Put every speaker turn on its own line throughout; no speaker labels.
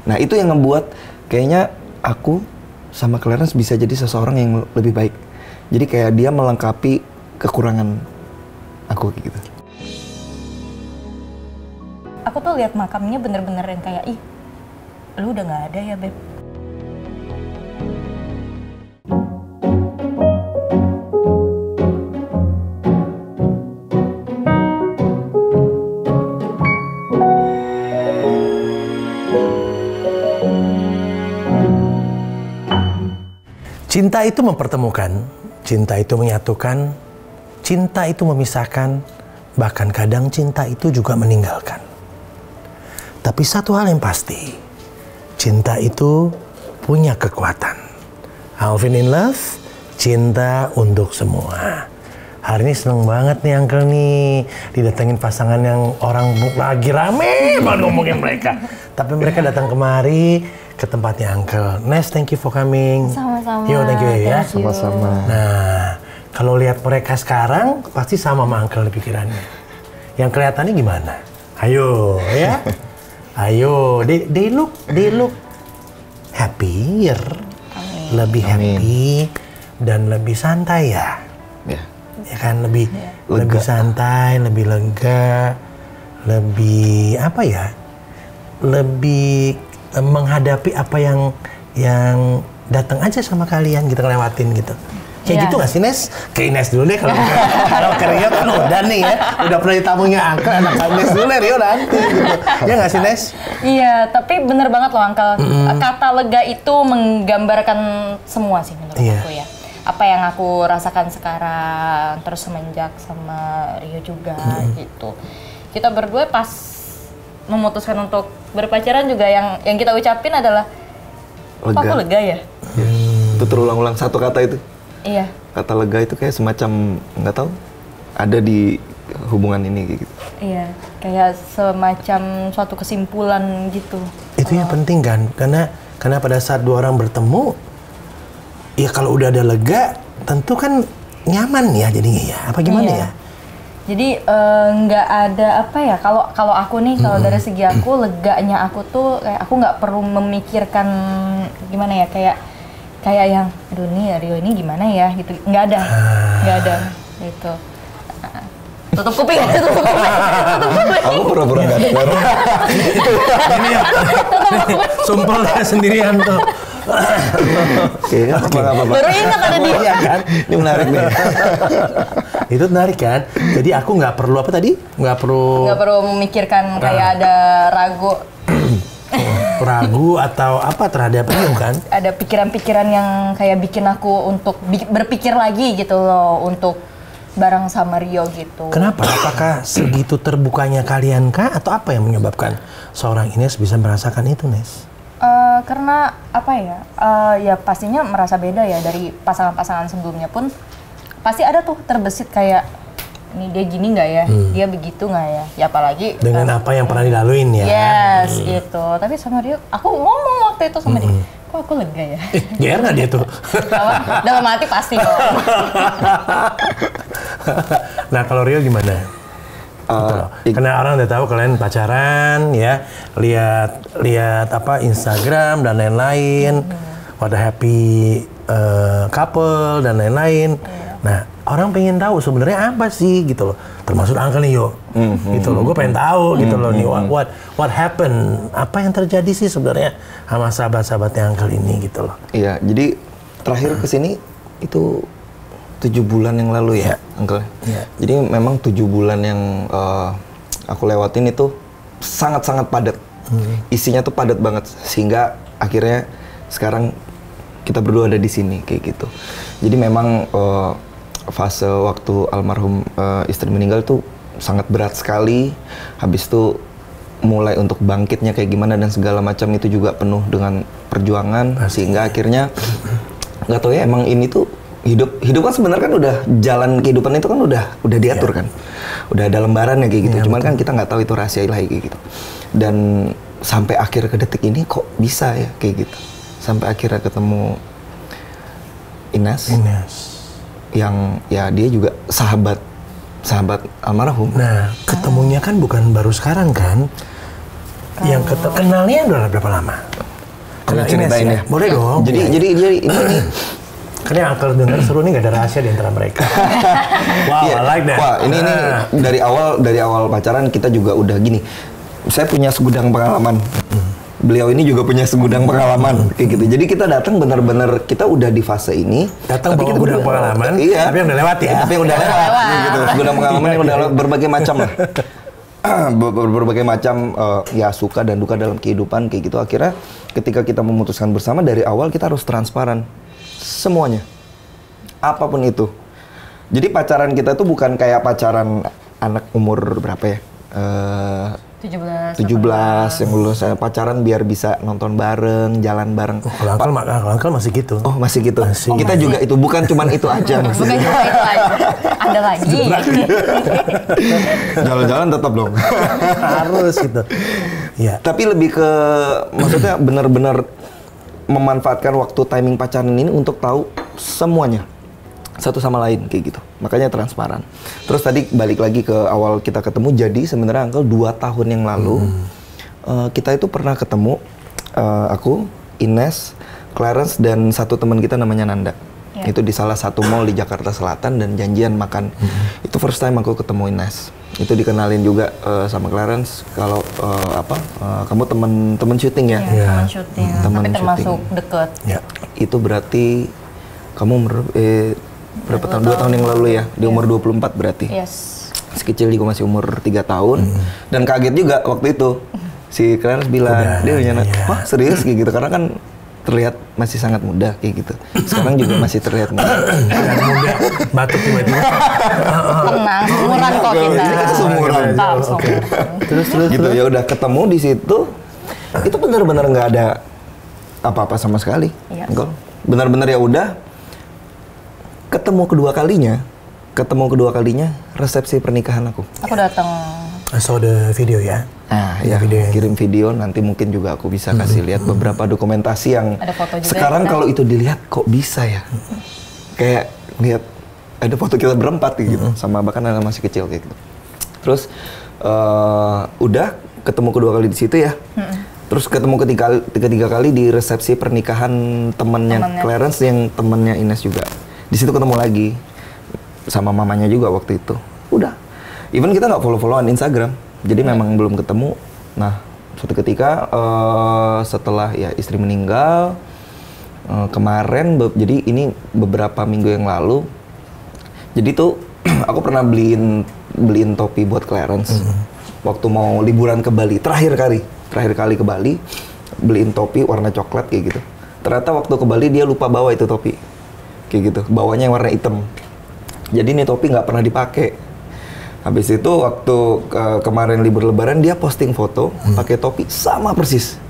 Nah itu yang ngebuat kayaknya aku sama Clarence bisa jadi seseorang yang lebih baik. Jadi kayak dia melengkapi kekurangan aku gitu.
Aku tuh lihat makamnya bener-bener yang kayak, ih, lu udah nggak ada ya, Beb.
Cinta itu mempertemukan, cinta itu menyatukan, cinta itu memisahkan, bahkan kadang cinta itu juga meninggalkan. Tapi satu hal yang pasti, cinta itu punya kekuatan. Alvin in Love, cinta untuk semua. Hari ini seneng banget nih Uncle nih, didatengin pasangan yang orang lagi rame banget ngomongin mereka. Tapi mereka datang kemari ke tempatnya Uncle. Nes, thank you for coming.
Sama-sama.
Yo, thank you ya.
Sama-sama.
Nah, kalau lihat mereka sekarang, pasti sama Uncle di pikirannya. Yang kelihatannya gimana? Ayo, ya. Ayo, they look happier.
Amin.
Lebih happy dan lebih santai ya.
Ya.
Ya kan, lebih santai, lebih lega, lebih apa ya? Lebih menghadapi apa yang datang aja sama kalian gitu, ngelewatin gitu. Kayak gitu nggak sih, Nes? Ke Ines dulu deh kalau ke Rio kan udah nih ya, udah pernah ditamunya Uncle, anak Ines dulu deh, Rio nanti gitu. Ya nggak sih, Nes?
Iya, tapi bener banget loh Uncle. Kata lega itu menggambarkan semua sih menurut aku ya. Apa yang aku rasakan sekarang, terus semenjak sama Rio juga gitu. Kita berdua pas memutuskan untuk berpacaran juga yang kita ucapin adalah
Lega.
Aku lega ya.
Itu terulang-ulang satu kata itu.
Iya.
Kata lega itu kayak semacam nggak tahu ada di hubungan ini gitu.
Iya, kayak semacam suatu kesimpulan gitu.
Itu yang penting kan, karena pada saat dua orang bertemu, ya kalau udah ada lega, tentu kan nyaman ya jadinya ya. Apa gimana ya?
Jadi nggak ada apa ya, kalau aku nih, kalau dari segi aku, leganya aku tuh kayak aku nggak perlu memikirkan gimana ya, kayak yang aduh nih Rio ini gimana ya gitu, nggak ada gitu. Tutup kuping.
Aku pura-pura nggak dengar.
Ini ya, sumpah lah sendirian tuh.
Oke, apa-apa.
Baru ingat ada dia.
Iya kan?
Ini menarik nih.
Itu menarik kan? Jadi aku nggak perlu apa tadi? Nggak perlu
memikirkan kayak ada
ragu atau apa terhadap Rio kan?
ada pikiran-pikiran yang kayak bikin aku untuk berpikir lagi gitu loh untuk bareng sama Rio gitu.
Kenapa? Apakah segitu terbukanya kalian kah? Atau apa yang menyebabkan seorang Ines bisa merasakan itu, Nes?
Karena apa ya? Ya pastinya merasa beda ya dari pasangan-pasangan sebelumnya pun pasti ada tuh terbesit kayak ini dia gini nggak ya? Dia begitu nggak ya? Ya apalagi
dengan apa yang pernah dilaluin ya?
Yes, gitu. Tapi sama Rio, aku ngomong waktu itu sama dia, kok aku lega ya?
GR nggak dia tuh?
Dalam hati pasti dong.
Nah kalau Rio gimana? Karena orang udah tahu kalian pacaran ya, lihat apa Instagram dan lain-lain, what a happy couple dan lain-lain. Nah orang pengen tahu sebenarnya apa sih gitu loh, termasuk Uncle nih Yo, gitu loh. Gue pengen tahu gitu loh nih what happened, apa yang terjadi sih sebenarnya sama sahabat-sahabatnya Uncle ini gitu loh.
Iya, jadi terakhir kesini itu 7 bulan yang lalu ya, Uncle.
Yeah.
Jadi memang 7 bulan yang aku lewatin itu sangat-sangat padat. Isinya tuh padat banget sehingga akhirnya sekarang kita berdua ada di sini kayak gitu. Jadi memang fase waktu almarhum istri meninggal tuh sangat berat sekali. Habis itu mulai untuk bangkitnya kayak gimana dan segala macam itu juga penuh dengan perjuangan. Sehingga akhirnya nggak tahu ya, emang ini tuh hidup kan sebenarnya kan udah jalan kehidupan itu kan udah diatur kan, udah ada lembarannya kayak gitu. Cuman kan kita nggak tahu itu rahasia ilahi kayak gitu. Dan sampai akhir ke detik ini kok bisa ya kayak gitu. Sampai akhirnya ketemu Ines. Yang ya dia juga sahabat almarhum.
Nah ketemunya kan bukan baru sekarang kan? Yang kenalnya udah berapa lama?
Kalau ceritain ya.
Boleh dong.
Jadi ini
karena Uncle dengar seru nih, gak ada rahasia di antara mereka. Wow, I like that.
Wah, ini dari awal pacaran kita juga udah gini. Saya punya segudang pengalaman. Beliau ini juga punya segudang pengalaman kayak gitu. Jadi kita datang benar-benar kita udah di fase ini.
Datang bawa segudang pengalaman.
Iya.
Tapi yang udah lewat ya.
Tapi yang udah lewat. Gitu. Segudang pengalaman yang udah lewat berbagai macam lah. Berbagai macam ya suka dan duka dalam kehidupan kayak gitu. Akhirnya ketika kita memutuskan bersama dari awal kita harus transparan semuanya, apapun itu. Jadi pacaran kita tuh bukan kayak pacaran anak umur berapa ya?
17
yang lulus pacaran biar bisa nonton bareng, jalan bareng.
Oh, kalau Uncle masih gitu.
Oh, masih gitu.
Masih.
Kita juga itu bukan cuman itu aja maksudnya.
Bukan cuma itu aja. Ada lagi.
Jalan-jalan tetap dong.
Harus gitu. Ya.
Tapi lebih ke maksudnya benar-benar memanfaatkan waktu timing pacaran ini untuk tahu semuanya satu sama lain kayak gitu. Makanya transparan. Terus tadi balik lagi ke awal kita ketemu. Jadi sebenarnya Uncle 2 tahun yang lalu kita itu pernah ketemu, aku, Ines, Clarence dan satu teman kita namanya Nanda. Yeah. Itu di salah satu mall di Jakarta Selatan dan janjian makan. Itu first time aku ketemu Ines. Itu dikenalin juga sama Clarence kalau kamu teman syuting ya.
Teman syuting. Tapi termasuk deket.
Ya.
Itu berarti kamu berapa tahun? 2 tahun yang lalu ya. Di umur 24 berarti.
Yes.
Sekecil juga masih umur 3 tahun. Dan kaget juga waktu itu. Si Clarence bilang, dia nanya, wah serius kayak gitu. Karena kan terlihat masih sangat muda kayak gitu. Sekarang juga masih terlihat muda.
Muda, batuk tiba-tiba.
Tenang, seumuran kok kita.
Ini kan seumuran. Terus gitu ya udah ketemu di situ. Itu benar-benar nggak ada apa-apa sama sekali. Enggak. Benar-benar ya udah. Ketemu kedua kalinya resepsi pernikahan aku.
Aku datang.
I saw the video ya.
Nah, ya kirim video nanti mungkin juga aku bisa kasih lihat beberapa dokumentasi yang
ada foto juga
sekarang kalau itu dilihat kok bisa ya. Kayak lihat ada foto kita berempat gitu sama bahkan anak masih kecil kayak gitu. Terus udah ketemu kedua kali di situ ya. Terus ketemu ketiga kali di resepsi pernikahan temannya Clarence yang temannya Ines juga. Di situ ketemu lagi sama mamanya juga waktu itu. Udah. Even kita nggak follow-followan Instagram. Jadi memang belum ketemu. Nah, suatu ketika setelah ya istri meninggal kemarin, jadi ini beberapa minggu yang lalu. Jadi tuh aku pernah beliin topi buat Clarence. Waktu mau liburan ke Bali, terakhir kali ke Bali, beliin topi warna coklat kayak gitu. Ternyata waktu ke Bali dia lupa bawa itu topi. Kayak gitu, bawanya yang warna hitam. Jadi ini topi nggak pernah dipakai. Habis itu waktu kemarin libur lebaran dia posting foto pakai topi sama persis.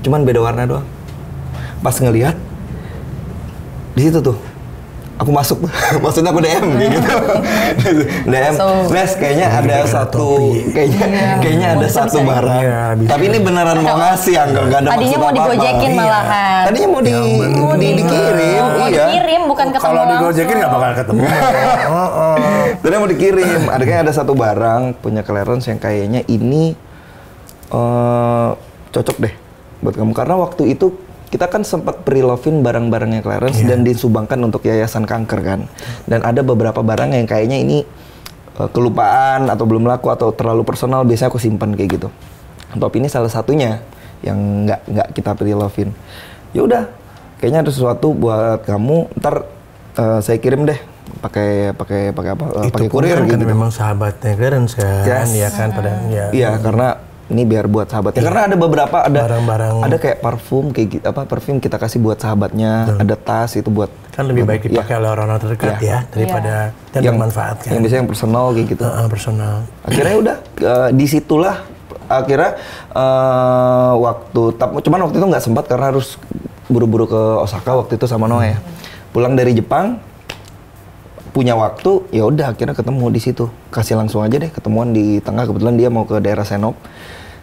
Cuman beda warna doang. Pas ngelihat di situ tuh aku masuk. Maksudnya aku DM gitu. DM. Nes kayaknya ada satu kayaknya ada satu barang. Tapi ini beneran mau ngasih enggak ada maksud apa-apa.
Tadinya mau digojekin malahan.
Tadinya mau dikirim.
Mau dikirim bukan ketemu
langsung. Kalau digojekin nggak bakal ketemu.
Tadinya mau dikirim. Kayaknya ada satu barang punya Clarence yang kayaknya ini cocok deh buat kamu karena waktu itu kita kan sempat pre-lovin barang-barangnya Clarence dan disumbangkan untuk yayasan kanker kan. Dan ada beberapa barang yang kayaknya ini kelupaan atau belum laku atau terlalu personal, biasanya aku simpan kayak gitu. Topi ini salah satunya yang nggak kita pre-lovin. Ya udah, kayaknya ada sesuatu buat kamu. Ntar saya kirim deh pakai apa? Pakai kurir
kan
gitu.
Memang sahabatnya Clarence kan, ya kan pada
Iya, karena ini biar buat sahabatnya. Karena ada beberapa
barang-barang
ada kayak parfum kayak gitu, parfum kita kasih buat sahabatnya, ada tas itu buat
kan lebih baik dipakai oleh orang-orang terdekat ya daripada dan
yang
bermanfaat kan.
Yang biasanya yang personal kayak gitu.
Personal.
Akhirnya udah disitulah akhirnya cuman waktu itu nggak sempat karena harus buru-buru ke Osaka waktu itu sama Noah ya. Pulang dari Jepang punya waktu, ya udah akhirnya ketemu di situ. Kasih langsung aja deh ketemuan di tengah, kebetulan dia mau ke daerah Senop.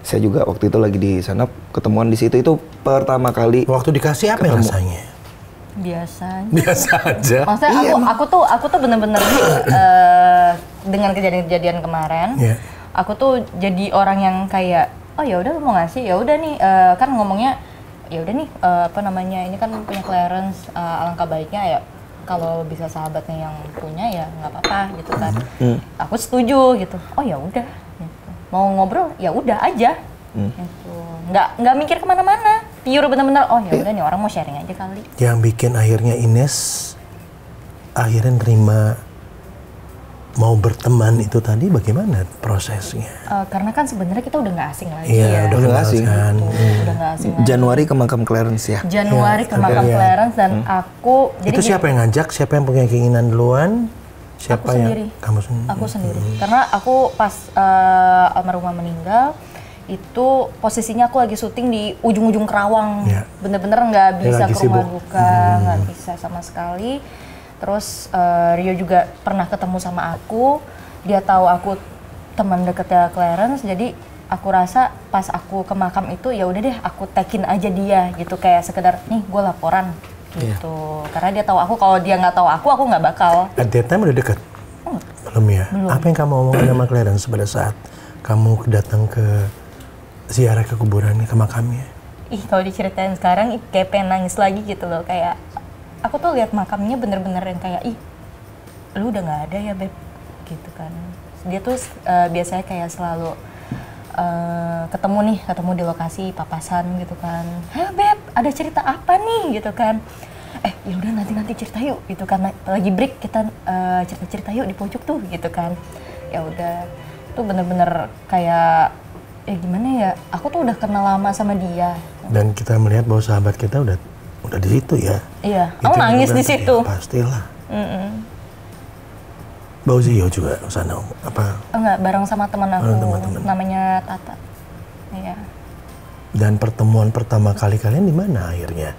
Saya juga waktu itu lagi di Senop, ketemuan di situ itu pertama kali.
Waktu dikasih apa rasanya?
Biasa
aja.
Maksudnya aku tuh bener-bener dengan kejadian-kejadian kemarin, aku tuh jadi orang yang kayak oh ya udah lu mau ngasih, ya udah nih kan ngomongnya ya udah nih apa namanya ini kan punya clearance, alangkah baiknya ya kalau bisa sahabatnya yang punya ya nggak apa-apa gitu kan. Aku setuju gitu. Oh ya udah. Gitu. Mau ngobrol ya udah aja. Gitu. Nggak mikir kemana-mana. Pure bener-bener. Oh ya udah nih orang mau sharing aja kali.
Yang bikin akhirnya Ines akhirnya nerima mau berteman itu tadi bagaimana prosesnya?
Karena kan sebenarnya kita udah nggak asing lagi
Iya,
ya.
udah nggak asing.
Udah nggak asing lagi.
Januari ke makam Clarence ya.
Januari ke makam Clarence dan aku.
Jadi itu siapa yang ngajak? Siapa yang punya keinginan duluan? Siapa
aku sendiri.
Kamu sendiri.
Aku sendiri. Karena aku pas almarhumah meninggal itu posisinya aku lagi syuting di ujung-ujung Kerawang. Bener-bener nggak bisa ke rumah duka, nggak bisa sama sekali. Terus Rio juga pernah ketemu sama aku, dia tahu aku teman dekatnya Clarence, jadi aku rasa pas aku ke makam itu ya udah deh aku tekin aja dia gitu, kayak sekedar nih gue laporan gitu. Karena dia tahu aku, kalau dia nggak tahu aku nggak bakal.
At that time udah deket? Belum ya? Belum. Apa yang kamu omongin sama Clarence pada saat kamu datang ke ziarah ke kuburannya, ke makamnya?
Ih kalau diceritain sekarang kayak pengen nangis lagi gitu loh, kayak aku tuh lihat makamnya bener-bener yang kayak, ih, lu udah nggak ada ya beb, gitu kan. Dia tuh biasanya kayak selalu ketemu di lokasi papasan gitu kan. Heh beb, ada cerita apa nih gitu kan? Ya udah nanti cerita yuk gitu kan. Lagi break kita cerita yuk di pojok tuh gitu kan. Ya udah, tuh bener-bener kayak gimana ya? Aku tuh udah kenal lama sama dia.
Dan kita melihat bahwa sahabat kita udah di situ ya.
Iya, aku nangis di situ.
Ya, pastilah. Bau Zio juga sana apa?
Enggak, bareng sama teman aku, namanya Tata. Iya.
Dan pertemuan pertama kali kalian di mana akhirnya?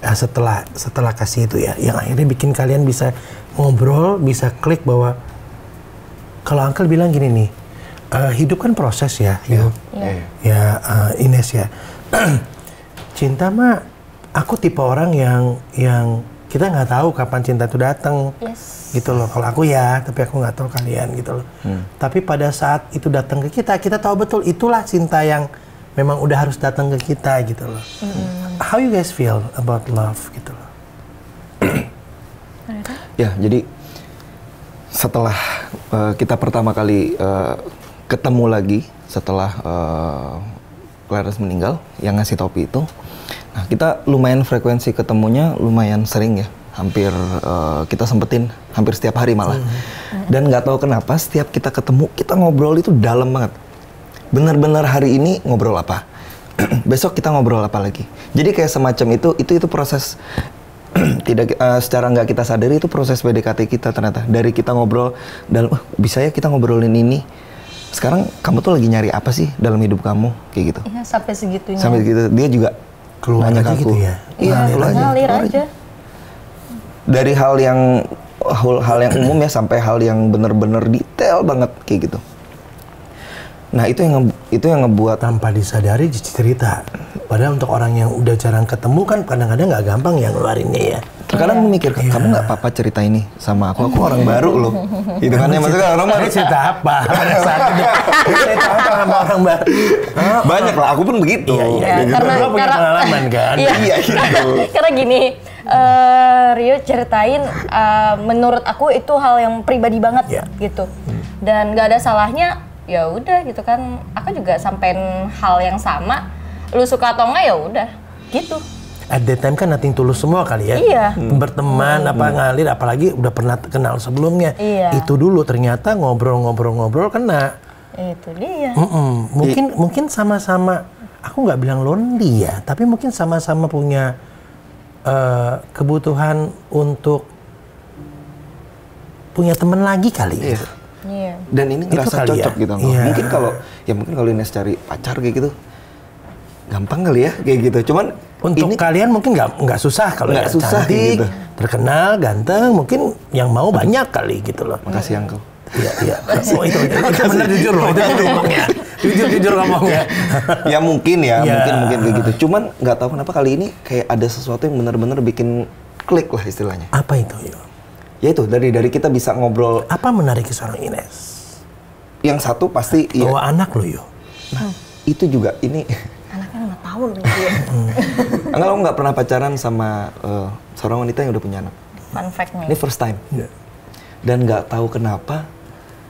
Setelah kasih itu ya, yang akhirnya bikin kalian bisa ngobrol, bisa klik bahwa kalau Uncle bilang gini nih, hidup kan proses ya, ya Ines ya. Cinta mah aku tipe orang yang kita nggak tahu kapan cinta itu datang, gitu loh. Kalau aku ya, tapi aku nggak tahu kalian gitu loh. Tapi pada saat itu datang ke kita tahu betul itulah cinta yang memang udah harus datang ke kita gitu loh. How you guys feel about love gitu loh?
Ya, jadi setelah kita pertama kali ketemu lagi setelah Clarence meninggal, yang ngasih topi itu. Nah, kita lumayan frekuensi ketemunya lumayan sering ya, hampir kita sempetin hampir setiap hari malah. Dan nggak tahu kenapa setiap kita ketemu kita ngobrol itu dalam banget. Benar-benar hari ini ngobrol apa, besok kita ngobrol apa lagi. Jadi kayak semacam itu proses tidak secara nggak kita sadari itu proses PDKT kita ternyata. Dari kita ngobrol dalam, bisa ya kita ngobrolin ini. Sekarang kamu tuh lagi nyari apa sih dalam hidup kamu kayak gitu.
Iya, sampai segitunya.
Sampai segitu. Dia juga
keluar aja gitu ya.
Iya, ngalir aja.
Dari hal yang umum ya sampai hal yang benar-benar detail banget kayak gitu. Nah, itu yang ngebuat
tanpa disadari cerita. Padahal untuk orang yang udah jarang ketemu kan kadang-kadang nggak gampang ya ngeluarinnya ya.
Terkadang mikir, kamu nggak apa-apa cerita ini sama aku orang baru loh. Itu kan ya, maksudnya orang baru.
Cerita apa pada saat itu? Cerita apa sama orang baru?
Banyak lah, aku pun begitu.
Iya. Karena lo punya pengalaman kan?
Iya gitu.
Karena gini, Rio ceritain, menurut aku itu hal yang pribadi banget gitu. Dan nggak ada salahnya, ya udah gitu kan. Aku juga sampein hal yang sama. Lu suka atau enggak ya udah gitu.
At that time kan nothing tulus semua kali ya.
Iya.
Berteman ngalir, apalagi udah pernah kenal sebelumnya.
Iya.
Itu dulu ternyata ngobrol kena.
Itu dia.
Mungkin sama-sama, aku nggak bilang lonely ya, tapi mungkin sama-sama punya kebutuhan untuk punya teman lagi kali ya.
Iya.
Dan ini ngerasa cocok gitu.
Iya.
Mungkin kalau Ines cari pacar kayak gitu gampang kali ya kayak gitu. Cuman
untuk kalian mungkin nggak susah kalau
nggak susah
cantik,
gitu.
Terkenal, ganteng, mungkin yang mau banyak kali gitu loh.
Makasih Uncle.
Iya. Oh itu benar jujur loh, itu ngomongnya. Jujur ngomongnya.
Ya mungkin kayak gitu. Cuman nggak tahu kenapa kali ini kayak ada sesuatu yang benar-benar bikin klik lah istilahnya.
Apa itu, Yo?
Ya itu dari kita bisa ngobrol.
Apa menarik seorang Ines?
Yang satu pasti
bawa anak lo, Yo.
Nah, itu juga ini
Anaknya 5 tahun gitu.
enggak, aku nggak pernah pacaran sama seorang wanita yang udah punya anak.
Fun fact-nya.
Ini first time. Dan nggak tahu kenapa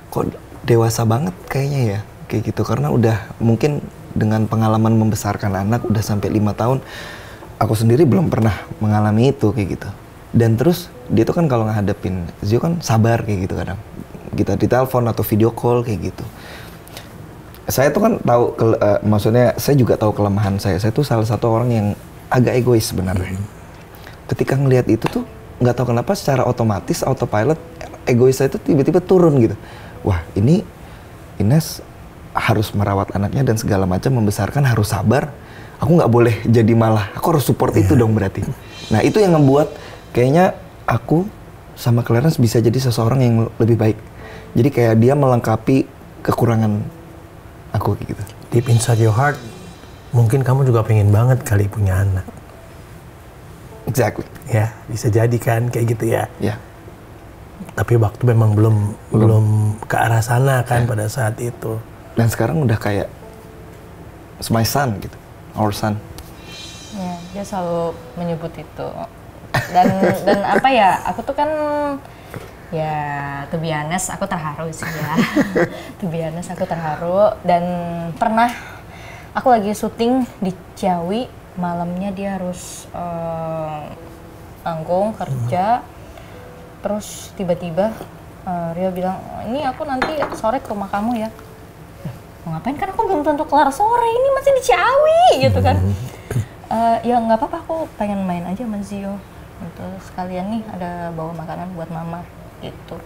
kok dewasa banget kayaknya ya kayak gitu, karena udah mungkin dengan pengalaman membesarkan anak udah sampai 5 tahun. Aku sendiri belum pernah mengalami itu kayak gitu. Dan terus dia tuh kan kalau ngadepin Zio kan sabar kayak gitu kadang. Kita ditelepon atau video call kayak gitu. Saya tuh kan tahu, maksudnya saya juga tahu kelemahan saya. Saya tuh salah satu orang yang agak egois sebenarnya. Ketika ngelihat itu tuh nggak tahu kenapa secara otomatis autopilot egois saya itu tiba-tiba turun gitu. Wah, ini Ines harus merawat anaknya dan segala macam, membesarkan, harus sabar. Aku nggak boleh jadi malah, aku harus support itu dong berarti. Nah itu yang membuat kayaknya aku sama Clarence bisa jadi seseorang yang lebih baik. Jadi kayak dia melengkapi kekurangan aku gitu.
Deep inside your heart, mungkin kamu juga pengen banget kali punya anak.
Exactly.
Ya, bisa jadi kan kayak gitu ya.
Ya.
Tapi waktu memang belum ke arah sana kan pada saat itu.
Dan sekarang udah kayak it's my son gitu, our son.
Ya, dia selalu menyebut itu. Dan apa ya, aku tuh kan ya, to be honest, aku terharu sih ya. To be honest, aku terharu. Dan pernah aku lagi syuting di Ciawi, malamnya dia harus nanggung kerja. Terus tiba-tiba Rio bilang, ini aku nanti sore ke rumah kamu ya. Mau ngapain, kan aku belum tentu kelar sore, ini masih di Ciawi gitu kan. Ya nggak apa-apa, aku pengen main aja sama Zio. Gitu. Sekalian nih ada bawa makanan buat mama gitu.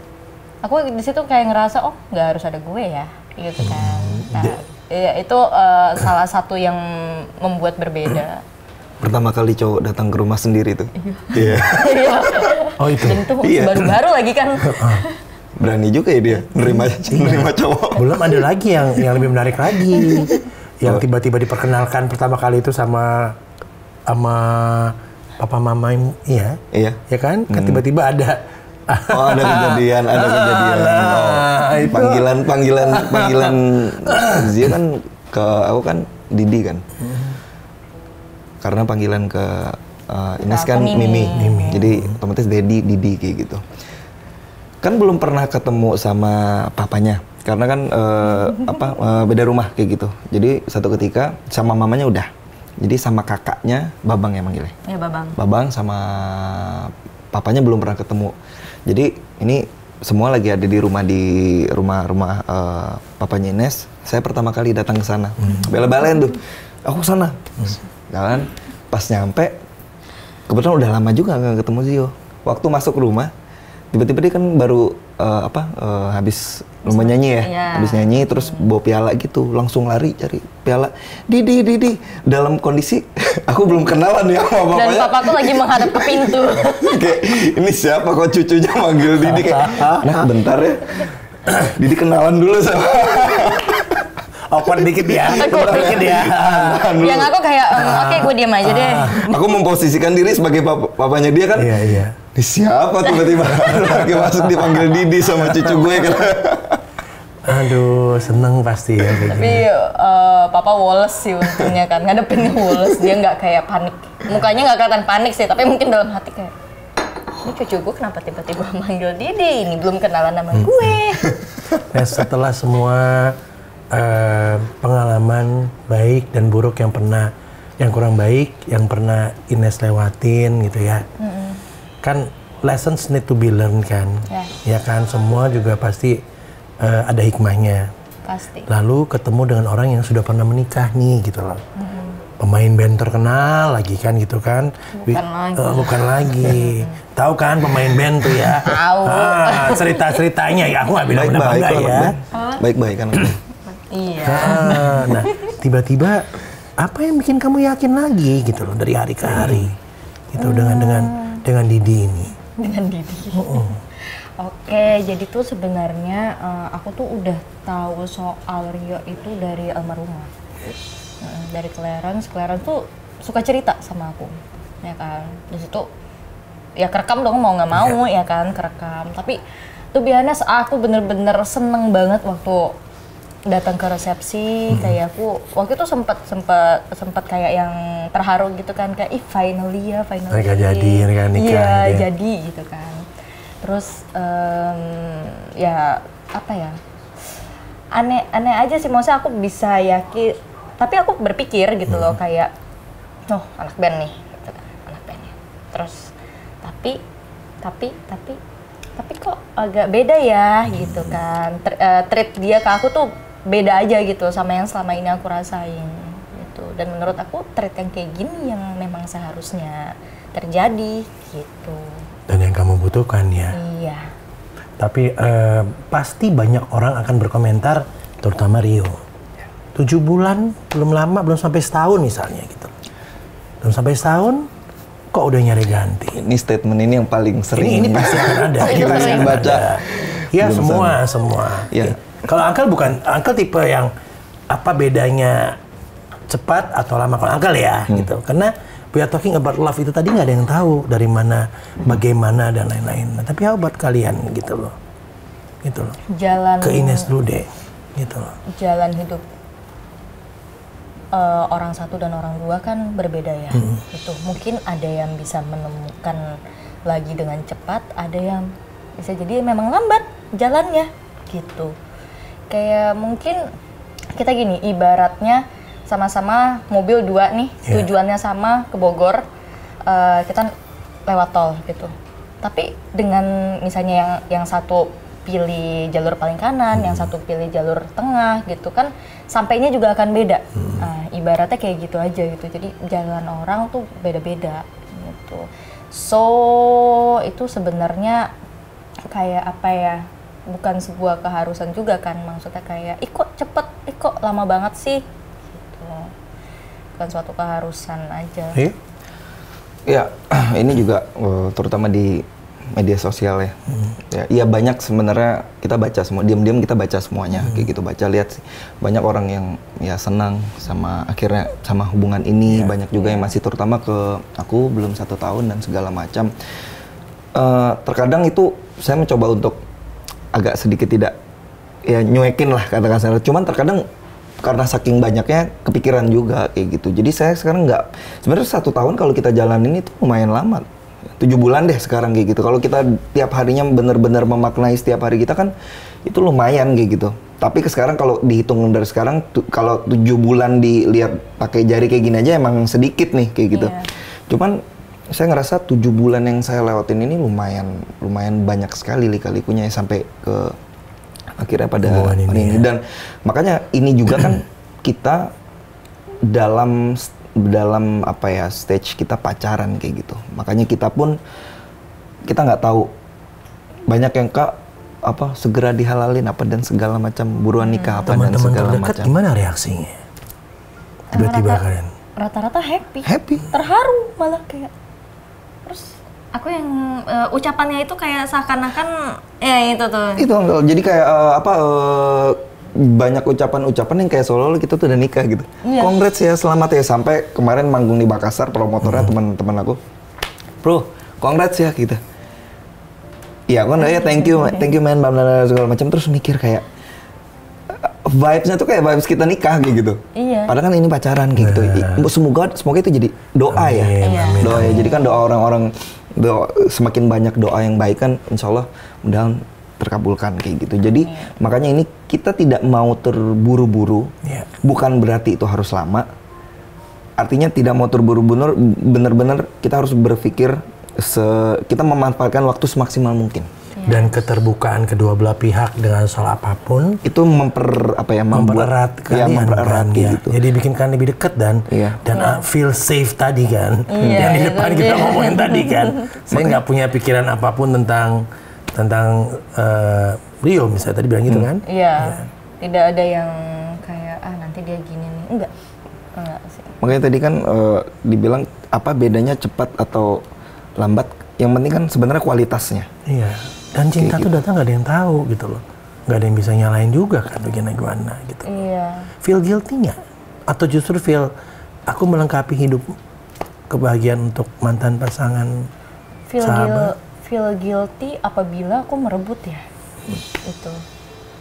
Aku di situ kayak ngerasa, oh nggak harus ada gue ya gitu kan. Nah, ya, itu salah satu yang membuat berbeda.
Pertama kali cowok datang ke rumah sendiri tuh. Iya.
Oh itu.
Dan itu baru-baru lagi kan.
Berani juga ya dia nerima cowok.
Belum ada lagi yang lebih menarik lagi. Yang tiba-tiba diperkenalkan pertama kali itu sama papa mama, iya. Ya kan? Tiba-tiba ada.
Oh, ada kejadian. Panggilan Zio kan ke aku kan Didi kan. Karena panggilan ke Ines kan Mimi. Jadi otomatis Dedi, Didi kayak gitu. Kan belum pernah ketemu sama papanya. Karena kan beda rumah kayak gitu. Jadi satu ketika sama mamanya udah. Jadi sama kakaknya Babang ya manggilnya.
Iya, Babang.
Babang sama papanya belum pernah ketemu. Jadi ini semua lagi ada di rumah papanya Ines. Saya pertama kali datang ke sana. Bela-belain tuh. Aku sana. Jalan, pas nyampe, kebetulan udah lama juga nggak ketemu Zio. Waktu masuk rumah, tiba-tiba dia kan baru habis lomba nyanyi ya, habis nyanyi terus bawa piala gitu, langsung lari cari piala. Didi, dalam kondisi aku belum kenalan ya sama bapaknya.
Dan papaku lagi menghadap ke pintu.
Kayak ini siapa kok cucunya manggil Didi kayak, nah bentar ya, Didi kenalan dulu sama.
Awkward dikit ya.
Yang aku kayak, oke, gue diam aja deh.
Aku memposisikan diri sebagai papanya dia kan.
Iya.
Ini siapa tiba-tiba lagi masuk dipanggil Didi sama cucu gue kan.
Aduh, seneng pasti ya.
Tapi papa Wallace sih untungnya kan, ngadepinnya Wallace. Dia nggak kayak panik. Mukanya nggak kelihatan panik sih, tapi mungkin dalam hati kayak, ini cucu gue kenapa tiba-tiba manggil Didi? Ini belum kenalan sama gue.
Nah, setelah semua pengalaman baik dan buruk yang kurang baik yang pernah Ines lewatin gitu ya, kan lessons need to be learned kan, ya kan, semua juga pasti ada hikmahnya.
Pasti.
Lalu ketemu dengan orang yang sudah pernah menikah nih gitu loh, pemain band terkenal lagi kan gitu kan, bukan lagi. Tahu kan pemain band tuh ya?
Tahu.
Cerita-ceritanya ya, aku nggak bilang udah bangga ya.
Baik-baik kan.
Iya.
Nah, tiba-tiba apa yang bikin kamu yakin lagi gitu loh dari hari ke hari, gitu dengan Didi ini.
Dengan Didi. Oke, jadi tuh sebenarnya aku tuh udah tahu soal Rio itu dari almarhumah, dari Clarence. Clarence tuh suka cerita sama aku, ya kan. Di situ ya kerekam dong, mau nggak mau ya kan, kerekam. Tapi tuh be honest, aku bener-bener seneng banget waktu datang ke resepsi, kayak aku waktu itu sempat kayak yang terharu gitu kan, kayak finally
mereka jadi, mereka nikah
iya
gitu ya.
jadi gitu kan. Terus ya apa ya, aneh aja sih, maksudnya aku bisa yakin, tapi aku berpikir gitu loh kayak oh anak band nih gitu kan, anak bandnya. Terus tapi kok agak beda ya gitu kan. Treat dia ke aku tuh beda aja gitu sama yang selama ini aku rasain gitu. Dan menurut aku treat yang kayak gini yang memang seharusnya terjadi gitu.
Dan yang kamu butuhkan ya.
Iya.
Tapi pasti banyak orang akan berkomentar, terutama Rio. 7 bulan, belum lama, belum sampai setahun misalnya gitu. Belum sampai setahun, kok udah nyari ganti?
Ini statement ini yang paling sering.
Ini pasti akan ada.
Kita sering baca.
Ya
Belum
semua.
Ya.
Kalau Uncle bukan, Uncle tipe yang apa bedanya cepat atau lama, kalau Uncle ya gitu. Karena we are talking about love itu tadi nggak ada yang tahu dari mana, bagaimana dan lain-lain. Nah, tapi how about kalian gitu loh.
Jalan
Ke Ines dulu deh, gitu loh.
Jalan hidup orang satu dan orang dua kan berbeda ya. Itu mungkin ada yang bisa menemukan lagi dengan cepat, ada yang bisa jadi memang lambat jalannya gitu. Kayak mungkin kita gini, ibaratnya sama-sama mobil 2 nih, tujuannya sama ke Bogor, kita lewat tol gitu. Tapi dengan misalnya yang satu pilih jalur paling kanan, yang satu pilih jalur tengah gitu kan, sampainya juga akan beda. Nah, ibaratnya kayak gitu aja gitu. Jadi jalan orang tuh beda-beda gitu. So itu sebenarnya kayak apa ya? Bukan sebuah keharusan juga kan, maksudnya kayak kok cepet, kok lama banget sih gitu. Bukan suatu keharusan aja.
Ya, ini juga terutama di media sosial ya. Ya banyak sebenarnya kita baca semua, diam-diam kita baca semuanya kayak gitu, baca lihat sih. Banyak orang yang ya senang sama akhirnya sama hubungan ini, banyak juga yang masih, terutama ke aku belum 1 tahun dan segala macam. Terkadang itu saya mencoba untuk agak sedikit tidak ya nyuekin lah kata-kata. Cuman terkadang karena saking banyaknya kepikiran juga kayak gitu. Jadi saya sekarang nggak, sebenarnya 1 tahun kalau kita jalanin itu lumayan lama. 7 bulan deh sekarang kayak gitu. Kalau kita tiap harinya benar-benar memaknai setiap hari kita kan itu lumayan kayak gitu. Tapi sekarang kalau dihitung dari sekarang, kalau 7 bulan dilihat pakai jari kayak gini aja emang sedikit nih kayak gitu. Cuman saya ngerasa 7 bulan yang saya lewatin ini lumayan banyak sekali lika-likunya sampai ke akhirnya pada hari ini. Dan makanya ini juga kan kita dalam apa ya, stage kita pacaran kayak gitu. Makanya kita pun kita nggak tahu, banyak yang apa segera dihalalin apa dan segala macam, buruan nikah apa dan segala macam.
Gimana reaksinya? Tiba-tiba kalian
rata-rata happy, terharu malah kayak. Terus aku yang ucapannya itu kayak seakan-akan ya itu tuh. Itu
jadi kayak banyak ucapan-ucapan yang kayak seolah-olah kita tuh udah nikah gitu. Congrats ya, selamat ya, sampai kemarin manggung di Makassar, promotornya teman-teman aku. Bro, congrats ya gitu. Iya, aku ya thank you man, segala macam. Terus mikir kayak vibes-nya tuh kayak vibes kita nikah gitu.
Iya.
Padahal kan ini pacaran gitu. Semoga itu jadi doa ya.
Amin.
Doa ya. Jadi kan doa orang-orang, semakin banyak doa yang baik kan, insya Allah mudah terkabulkan kayak gitu. Jadi makanya ini kita tidak mau terburu-buru. Bukan berarti itu harus lama. Artinya tidak mau terburu-buru, benar-benar kita harus berpikir kita memanfaatkan waktu semaksimal mungkin.
Dan keterbukaan kedua belah pihak dengan soal apapun
itu mempererat
kalian
gitu.
Jadi bikin kalian lebih dekat dan feel safe tadi kan. Yang di depan kita ngomongin tadi kan. Saya nggak punya pikiran apapun tentang Rio misalnya tadi bilang gitu kan.
Iya. Tidak ada yang kayak nanti dia gini nih. Enggak sih.
Makanya tadi kan dibilang apa bedanya cepat atau lambat. Yang penting kan sebenarnya kualitasnya.
Iya. Dan cinta tuh datang nggak ada yang tahu gitu loh. Nggak ada yang bisa nyalain juga kan bagaimana gitu.
Iya.
Feel guilty nggak? Atau justru feel aku melengkapi hidup kebahagiaan untuk mantan pasangan sahabat?
Feel guilty apabila aku merebut ya. Itu.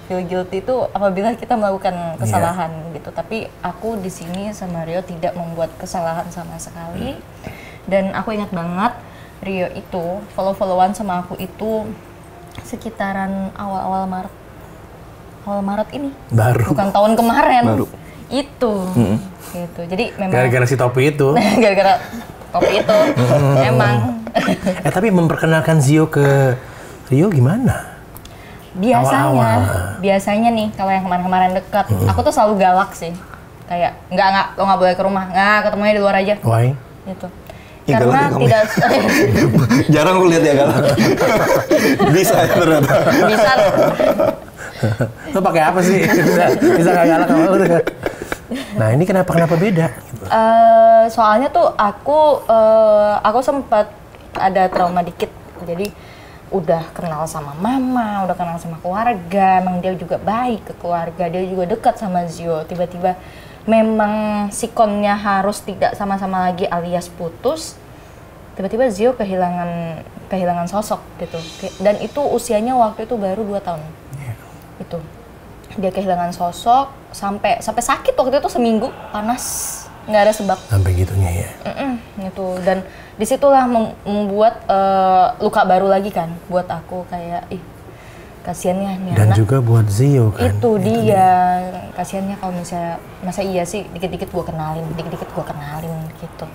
feel guilty itu apabila kita melakukan kesalahan gitu. Tapi aku di sini sama Rio tidak membuat kesalahan sama sekali. Dan aku ingat banget Rio itu follow-followan sama aku itu sekitaran awal Maret ini.
Baru.
Bukan tahun kemarin.
Baru.
Itu. Gitu. Jadi memang
Gara-gara si topi itu.
gara-gara topi itu. Emang.
Tapi memperkenalkan Zio ke Rio gimana?
Biasanya nih kalau yang kemarin-kemarin dekat, aku tuh selalu galak sih. Kayak enggak lo nggak boleh ke rumah, ketemunya di luar aja.
Why?
Gitu.
Ih,
Karena
galak
tidak
jarang aku lihat ya galak. Bisa ya ternyata.
bisa.
Lo pakai apa sih? Bisa gak galak sama lu? Nah ini kenapa beda?
Soalnya tuh aku sempat ada trauma dikit. Jadi udah kenal sama mama, udah kenal sama keluarga, emang dia juga baik ke keluarga, dia juga dekat sama Zio. Tiba-tiba memang sikonnya harus tidak sama-sama lagi alias putus. Tiba-tiba Zio kehilangan sosok gitu. Dan itu usianya waktu itu baru 2 tahun. Itu. Dia kehilangan sosok sampai sakit waktu itu seminggu, panas, nggak ada sebab.
Sampai gitunya ya.
Gitu. Dan disitulah membuat luka baru lagi kan buat aku, kayak kasiannya nih
Dan
anak.
juga buat Zio kan.
Itu dia kasiannya kalau misalnya masa iya sih dikit-dikit gua kenalin gitu.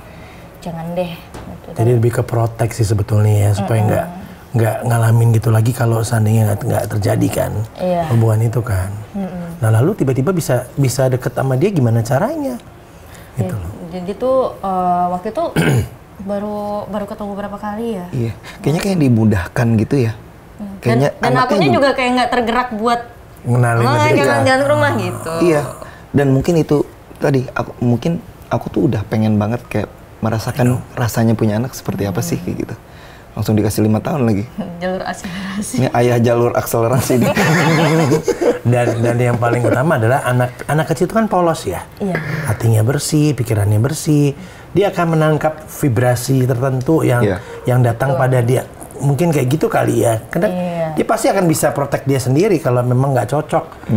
Jangan deh. Gitu.
Jadi lebih ke protek sih sebetulnya ya, supaya nggak ngalamin gitu lagi kalau seandainya nggak terjadi kan hubungan itu kan. Nah lalu tiba-tiba bisa deket sama dia gimana caranya? Gitu loh.
Jadi tuh waktu itu baru ketemu berapa kali ya?
Iya, kayaknya kayak dimudahkan gitu ya. Kayaknya
Dan akunya juga kayak nggak tergerak buat
ngenalin
jalan-jalan ke rumah gitu.
Iya, dan mungkin itu tadi aku tuh udah pengen banget kayak merasakan rasanya punya anak seperti apa sih kayak gitu. Langsung dikasih 5 tahun lagi.
Jalur akselerasi.
Ini ayah jalur akselerasi nih.
Dan yang paling utama adalah anak kecil itu kan polos ya.
Iya.
Hatinya bersih, pikirannya bersih. Dia akan menangkap vibrasi tertentu yang datang pada dia. Mungkin kayak gitu kali ya. Karena dia pasti akan bisa protek dia sendiri kalau memang nggak cocok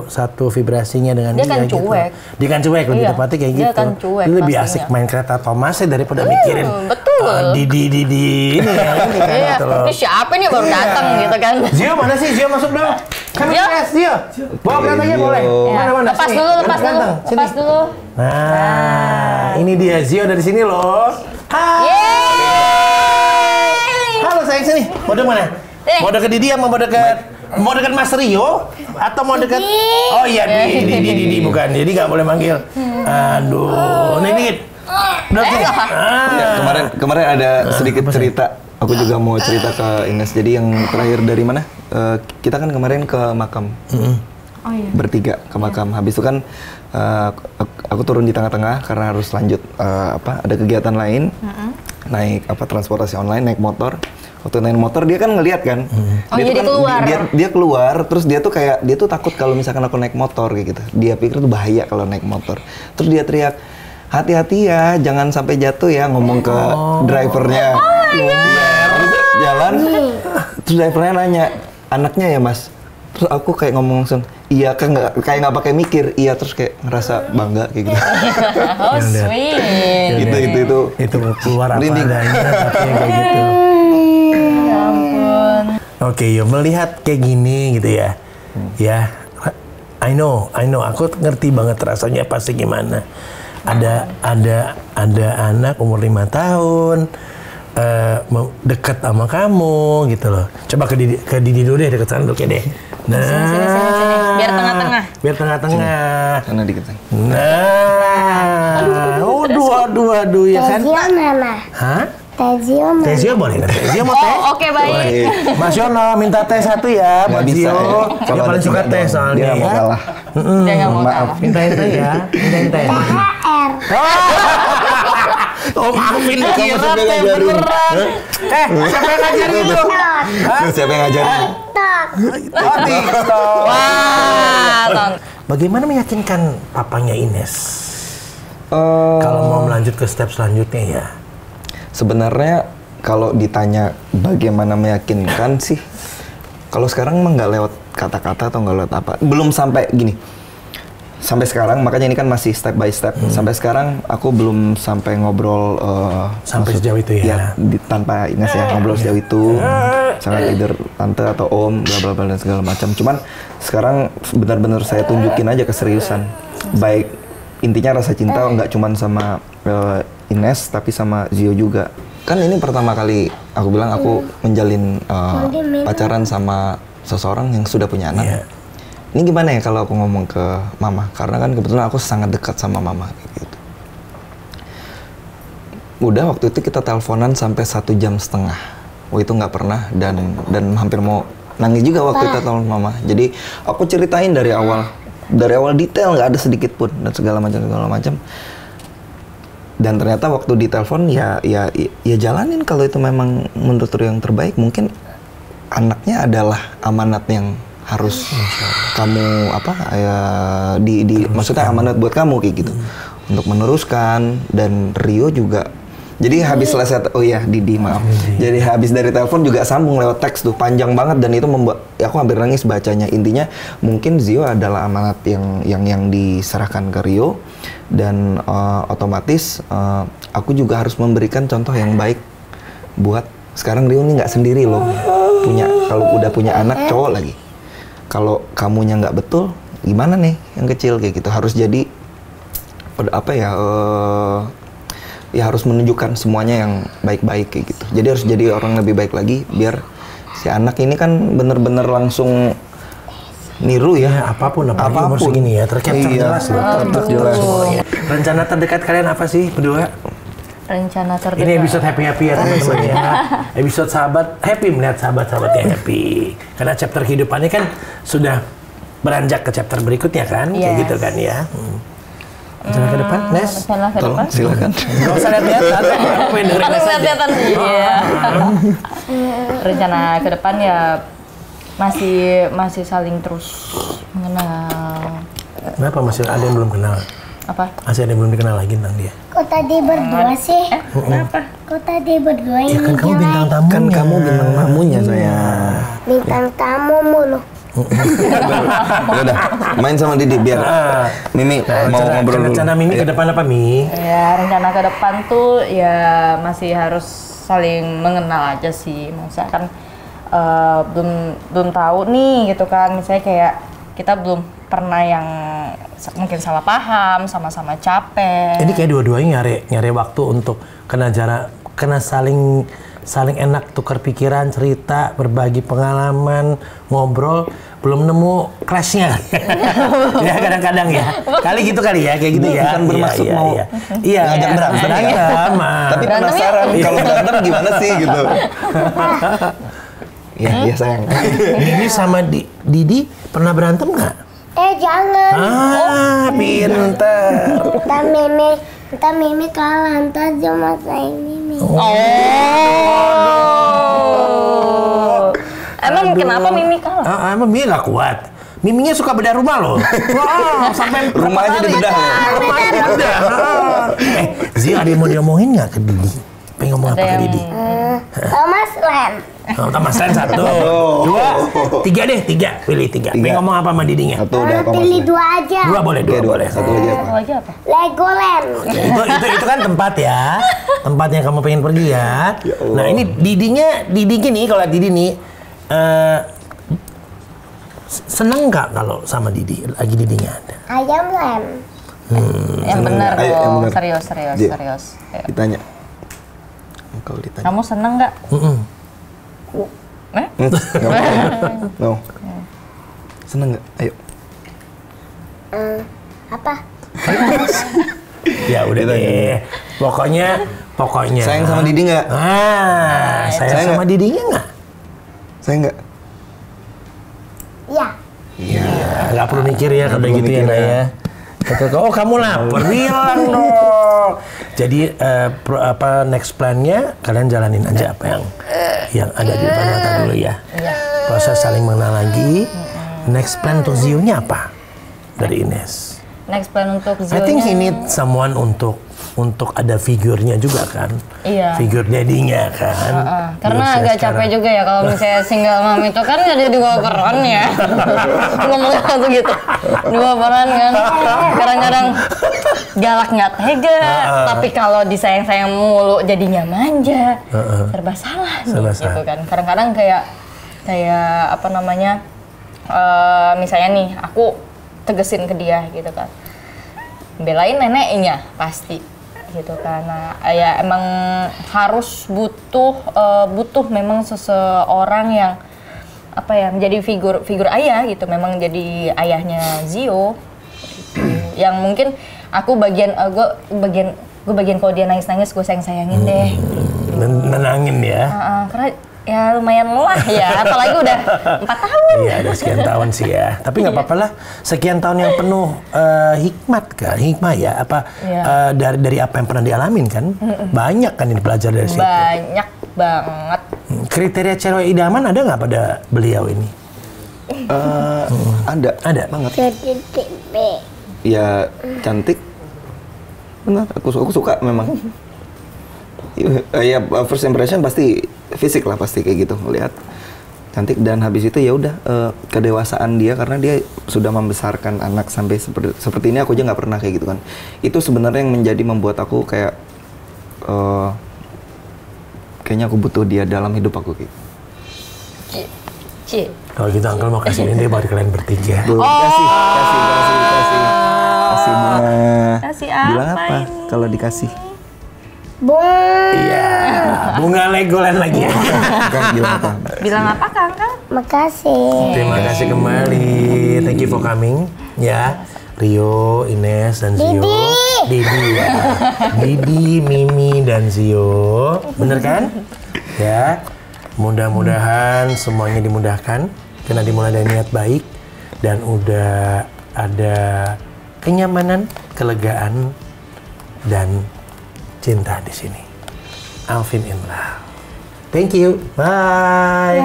satu vibrasinya dengan dia.
Dia kan cuek.
Dia kan cuek lebih tepatnya kayak
dia
gitu.
kan cuek,
Dia lebih
pastinya.
asik main kereta Thomas daripada mikirin.
Betul.
Di ini kan gitu loh.
Ini siapa nih baru datang gitu kan?
Zio mana sih? Zio masuk dong. Kami Zio. Bawa keretanya boleh. Mana?
Lepas
Sini.
lepas dulu.
Nah, ini dia Zio dari sini loh. Halo sayang, sini. Mau deket mana? Mau deket Didi apa mau deket Mas Rio atau mau deket Oh iya Didi bukan. Jadi nggak boleh manggil. Aduh, nih dikit.
Kemarin ada sedikit cerita. Aku juga mau cerita ke Ines. Jadi yang terakhir dari mana? Kita kan kemarin ke makam.
Oh iya.
Bertiga ke makam. Habis itu kan aku turun di tengah-tengah karena harus lanjut ada kegiatan lain. Naik transportasi online, naik motor. Waktu naik motor dia kan ngelihat kan.
Dia jadi keluar.
Dia keluar, terus dia tuh takut kalau misalkan aku naik motor kayak gitu. Dia pikir tuh bahaya kalau naik motor. Terus dia teriak, "Hati-hati ya, jangan sampai jatuh ya," ngomong ke drivernya. Terus jalan, terus drivernya nanya, "Anaknya ya Mas?" Terus aku kayak ngomong langsung, "Iya," kayak nggak pakai mikir, iya, terus kayak ngerasa bangga kayak gitu.
Oh sweet.
Itu
keluar apa
merinding.
adanya tapi kayak gitu.
Ya ampun.
Oke, yuk melihat kayak gini gitu ya. Ya, I know, aku ngerti banget rasanya pasti gimana. Ada anak umur 5 tahun deket sama kamu gitu loh. Coba ke Didi dulu deh, deket sana dulu deh. Nah,
Sini. Biar tengah-tengah.
Biar tengah-tengah.
Sana dikit.
Nah, aduh ya kan?
Tezio mana?
Hah?
Tezio mana?
Teh Zio boleh nggak? Teh Zio mau teh?
Oh, oke, baik.
Boleh. Mas Yono minta teh 1 ya buat
Nggak bisa,
Zio.
ya.
Dia
Kalau
paling
ada
suka
tiga
teh
dong.
soalnya
Dia mau
ya.
kalah.
Dia nggak mau
Maaf.
kalah.
Mintain teh ya, mintain teh.
THR.
Oh maafin kira
siapa yang
teh
ngajarin?
beneran. Siapa yang ngajarin itu?
Terus siapa yang ngajarin?
Tok.
Oh, TikTok.
Wah,
Bagaimana meyakinkan papanya Ines? Kalau mau melanjut ke step selanjutnya ya.
Sebenarnya kalau ditanya bagaimana meyakinkan sih, Kalau sekarang mah nggak lewat kata-kata atau nggak lewat apa. Belum sampai gini. Sampai sekarang, makanya ini kan masih step by step. Sampai sekarang aku belum sampai ngobrol
sampai sejauh itu ya.
Tanpa Ines ya, ngobrol sejauh itu. Sangat either tante atau om, bla bla bla dan segala macam. Cuman sekarang benar-benar saya tunjukin aja keseriusan. Baik intinya rasa cinta nggak cuman sama Ines tapi sama Zio juga. Kan ini pertama kali aku bilang aku menjalin pacaran sama seseorang yang sudah punya anak.
Yeah.
Ini gimana ya kalau aku ngomong ke mama? Karena kan kebetulan aku sangat dekat sama mama gitu. Udah waktu itu kita teleponan sampai 1,5 jam. Oh itu nggak pernah dan hampir mau nangis juga waktu itu telepon mama. Jadi aku ceritain dari awal detail, nggak ada sedikit pun dan segala macam. Dan ternyata waktu ditelepon ya jalanin kalau itu memang menurut yang terbaik. Mungkin anaknya adalah amanat yang harus kamu maksudnya amanat buat kamu kayak gitu untuk meneruskan. Dan Rio juga jadi habis selesai Didi maaf jadi habis dari telepon juga sambung lewat teks tuh panjang banget dan itu membuat aku hampir nangis bacanya. Intinya mungkin Zio adalah amanat yang diserahkan ke Rio dan otomatis aku juga harus memberikan contoh yang baik buat sekarang. Rio ini nggak sendiri loh, kalau udah punya anak cowok lagi. Kalau kamunya nggak betul, gimana nih yang kecil kayak gitu. Harus jadi harus menunjukkan semuanya yang baik-baik kayak gitu. Jadi harus jadi orang lebih baik lagi biar si anak ini kan bener-bener langsung niru ya.
Apapun umur segini ya, tercapture jelas loh.
Jelas.
Rencana terdekat kalian apa sih berdua?
Rencana terdekat.
Ini episode happy ya teman-teman ya. Episode sahabat happy melihat sahabat-sahabatnya happy. Karena chapter kehidupannya kan sudah beranjak ke chapter berikutnya kan, kayak gitu kan ya. Rencana ke depan, Nes?
Rencana ke depan?
Silakan.
Nggak usah lihat-lihatan, aku pengen dengerin Nes aja.
Rencana ke depan ya masih saling terus mengenal.
Kenapa masih ada yang belum kenal?
Apa?
Masih ada yang belum dikenal lagi tentang dia.
Kok tadi berdua sih?
Kenapa?
Kok tadi berdua
Ya
ini
kan kamu bintang
jelek?
tamunya.
Kan kamu bintang tamunya saya.
Bintang tamu mulu.
Udah, main sama Didi biar Mimi mau ngobrol dulu.
Rencana Mimi ke depan apa, Mi?
Ya rencana ke depan tuh ya masih harus saling mengenal aja sih. Maksudnya kan belum tahu nih gitu kan. Misalnya kayak kita belum pernah yang mungkin salah paham, sama-sama capek.
Ini kayak dua-duanya nyari waktu untuk kena saling enak tukar pikiran, cerita, berbagi pengalaman, ngobrol, belum nemu clash-nya. Ya kadang-kadang ya. Kali gitu kali ya, kayak gitu ya.
Bukan bermaksud mau ngajak berantem ya. Tapi penasaran kalau berantem gimana sih gitu. Iya sayang.
Ini sama Didi pernah berantem nggak?
Jangan.
Pinter.
Ntar Mimi kalah, ntar dia masain Mimi.
Emang kenapa Mimi kalah?
Emang Mimi nggak kuat. Miminya suka bedah rumah loh. Wah, sampai
Rumah aja dibedah loh.
Rumah aja dibedah. Zia ada yang mau diomongin nggak ke Didi? Pengen ngomong apa ke Didi?
Thomas Len.
Thomas Len 1, 2, 3 deh, 3. Pilih 3. Pengen ngomong apa sama Didinya?
Satu udah
Pilih 2 aja.
2 boleh, 2 boleh.
Satu lagi apa?
Lagi apa?
Legoland.
Itu kan tempat ya. Tempat yang kamu pengen pergi ya. Nah, ini Didi gini kalau Didi nih seneng nggak kalau sama Didi lagi Didinya ada?
Ayam Len.
Yang benar
Ayo, yang
dong,
benar.
serius.
Dia.
Ayo.
Ditanya. Kalau ditanya.
Kamu seneng nggak?
No. Seneng nggak? Ayo.
Apa?
Ya udah deh. Pokoknya.
Sayang sama Didi nggak?
Sayang sama Didinya nggak?
Sayang nggak?
Ya.
Iya.
Nggak perlu mikir ya kalau
perlu
gitu ya,
mikir
Nak
ya.
ya. Kata oh kamu lapar, bilang dong. Jadi next plan-nya kalian jalanin aja apa yang ada di depan mata dulu ya. Proses saling mengenal lagi. Next plan untuk Zio-nya apa dari Ines?
Next plan untuk
I think he
Zio-nya
need someone untuk untuk ada figurnya juga kan.
Iya.
Figur daddy-nya kan.
Karena
Yosha
agak
sekarang.
capek juga ya kalau misalnya single mom itu kan ada dua peran ya. Ngomongnya langsung gitu. Dua peran kan. Kadang-kadang galak nggak tega, tapi kalau disayang-sayang mulu jadinya manja. Serba salah nih
Serba
gitu
salah.
kan. Kadang-kadang kayak apa namanya? Misalnya nih aku tegesin ke dia gitu kan. Belain neneknya pasti gitu kan. Nah, ya emang harus butuh memang seseorang yang apa ya menjadi figur ayah gitu, memang jadi ayahnya Zio gitu. Yang mungkin aku gue bagian kalau dia nangis gue sayangin deh.
Nenangin ya.
Karena ya lumayan lelah ya, apalagi udah 4 tahun.
Iya, ada sekian tahun sih ya. Tapi nggak apa-apa lah. Sekian tahun yang penuh hikmah ya. Apa dari apa yang pernah dialamin kan? Banyak kan yang belajar dari situ.
Banyak banget.
Kriteria cewek idaman ada nggak pada beliau ini?
Ada banget.
Titik B.
Ya cantik. Benar, aku suka memang. Ya first impression pasti fisik lah, pasti kayak gitu ngelihat cantik, dan habis itu ya udah kedewasaan dia, karena dia sudah membesarkan anak sampai seperti ini. Aku aja nggak pernah kayak gitu kan. Itu sebenarnya yang membuat aku kayak kayaknya aku butuh dia dalam hidup aku gitu.
Cie.
Kalau gitu Uncle mau kasih ini buat kalian bertiga.
Kasih bunga.
Kasih apa
Bilang apa
ini?
kalau dikasih?
Iya, bunga Legoland lagi ya.
Kan bilang apa?
Bilang apa Kang?
Makasih.
Terima kasih kembali. Thank you for coming. Ya, Rio, Ines, dan Zio. Didi ya. Didi, Mimi, dan Zio. Bener kan? Ya. Mudah-mudahan semuanya dimudahkan. Karena dimulai dari niat baik. Dan udah ada kenyamanan, kelegaan, dan cinta di sini. Alvin in love. Thank you. Bye.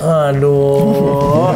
Aduh.